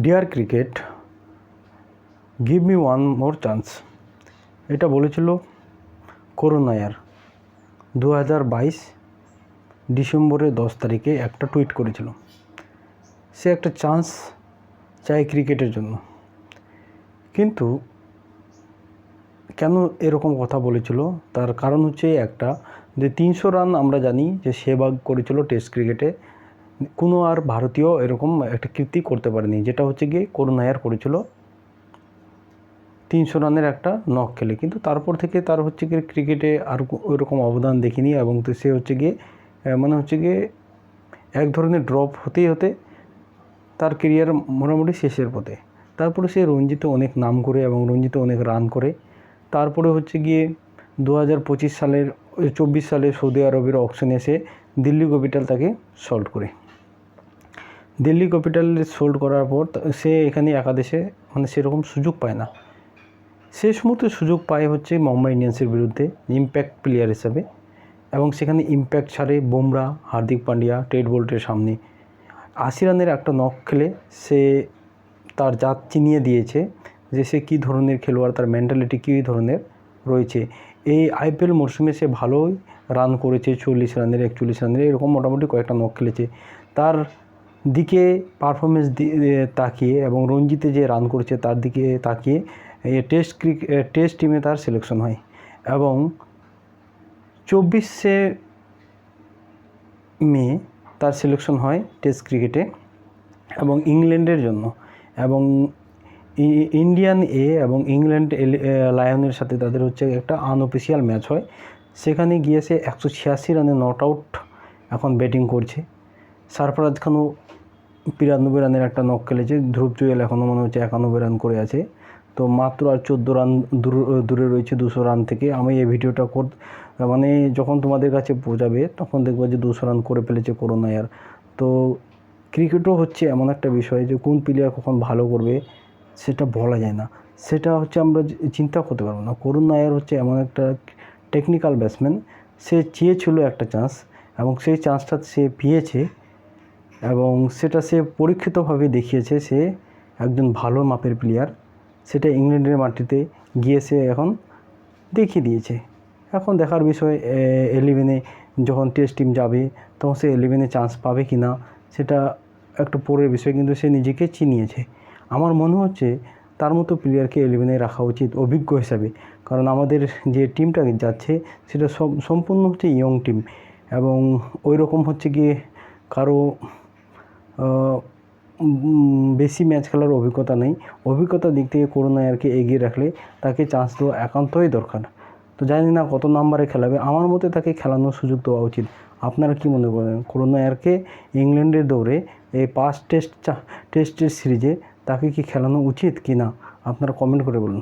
Deer cricket, give me one more chance, এটা বলেছিল করুণ নায়ার 2022 ডিসেম্বরের 10 তারিখে একটা টুইট করেছিল। সে একটা চান্স চায় ক্রিকেটের জন্য। কিন্তু কেন এরকম কথা বলেছিল তার কারণ হচ্ছে একটা, যে 300 রান আমরা জানি যে সেহবাগ করেছিল টেস্ট ক্রিকেটে, কোনো আর ভারতীয় এরকম একটা কীর্তি করতে পারেনি, যেটা হচ্ছে গিয়ে করুণ নায়ার করেছিল 300 রানের একটা নক খেলে। কিন্তু তারপর থেকে তার হচ্ছে গিয়ে ক্রিকেটে আর ওইরকম অবদান দেখিনি, এবং তো সে হচ্ছে গিয়ে হচ্ছে গিয়ে এক ধরনের ড্রপ হতে তার কেরিয়ার মোটামুটি শেষের পথে। তারপরে সে রঞ্জিতে অনেক নাম করে এবং রঞ্জিতে অনেক রান করে। তারপরে হচ্ছে গিয়ে 2024 সালে সৌদি আরবের অকশনে এসে দিল্লি ক্যাপিটাল তাকে সোল্ড করে। দিল্লি ক্যাপিটাল সোল্ড করার পর সে এখানে একাদেশে সেরকম সুযোগ পায় না। শেষ মুহূর্তে সুযোগ পায় হচ্ছে মুম্বাই ইন্ডিয়ান্সের বিরুদ্ধে ইম্প্যাক্ট প্লেয়ার হিসাবে, এবং সেখানে ইম্প্যাক্ট ছাড়ে বুমরা, হার্দিক পান্ডিয়া, টেড বোল্টের সামনে 80 রানের একটা নক খেলে সে তার জাত চিনিয়ে দিয়েছে যে সে কী ধরনের খেলোয়াড়, তার মেন্টালিটি কী ধরনের রয়েছে। এই আইপিএল মরশুমে সে ভালোই রান করেছে, 40 রানের, 41 রানের, এরকম মোটামুটি কয়েকটা নক খেলেছে। তার দিকে পারফরমেন্স তাকিয়ে এবং রঞ্জিতে যে রান করেছে তার দিকে তাকিয়ে টেস্ট টিমে তার সিলেকশন হয়, এবং 24শে মে তার সিলেকশন হয় টেস্ট ক্রিকেটে এবং ইংল্যান্ডের জন্য। এবং ইন্ডিয়ান এবং ইংল্যান্ড লায়নের সাথে তাদের হচ্ছে একটা আনঅফিসিয়াল ম্যাচ হয়। সেখানে গিয়ে সে 186 রানে নট আউট এখন ব্যাটিং করছে। সরফরাজ খানও 92 রানের একটা নক খেলেছে। ধ্রুব জুয়েল এখনও মনে হচ্ছে 91 রান করে আছে। তো মাত্র আর 14 রান দূরে রয়েছে 200 রান থেকে। আমি এই ভিডিওটা যখন তোমাদের কাছে পৌঁছাবে তখন দেখবো যে 200 রান করে ফেলেছে করুণ নায়ার। তো ক্রিকেটও হচ্ছে এমন একটা বিষয় যে কোন প্লেয়ার কখন ভালো করবে সেটা বলা যায় না, সেটা হচ্ছে আমরা চিন্তা করতে পারবো না। করুণ নায়ার হচ্ছে এমন একটা টেকনিক্যাল ব্যাটসম্যান, সে চেয়েছিল একটা চান্স এবং সেই চান্সটা সে পেয়েছে, এবং সেটা সে পরীক্ষিতভাবে দেখিয়েছে সে একজন ভালো মাপের প্লেয়ার। সেটা ইংল্যান্ডের মাটিতে গিয়ে সে এখন দেখিয়ে দিয়েছে। এখন দেখার বিষয় 11-এ যখন টেস্ট টিম যাবে তখন সে 11-এ চান্স পাবে কি না সেটা একটা পরের বিষয়, কিন্তু সে নিজেকে চিনিয়েছে। আমার মনে হচ্ছে তার মতো প্লেয়ারকে 11-এ রাখা উচিত অভিজ্ঞ হিসাবে, কারণ আমাদের যে টিমটা যাচ্ছে সেটা সম্পূর্ণ হচ্ছে ইয়ং টিম, এবং ওই রকম হচ্ছে গিয়ে কারো বেশি ম্যাচ খেলার অভিজ্ঞতা নেই। অভিজ্ঞতার দিক থেকে করুণ নায়ারকে এগিয়ে রাখলে তাকে চান্স দেওয়া একান্তই দরকার। তো জানি না কত নাম্বারে খেলাবে, আমার মতে তাকে খেলানোর সুযোগ দেওয়া উচিত। আপনারা কি মনে করেন? করুণ নায়ারকে ইংল্যান্ডের দৌড়ে এই 5 টেস্টের সিরিজে তাকে কি খেলানো উচিত কি না আপনারা কমেন্ট করে বলুন।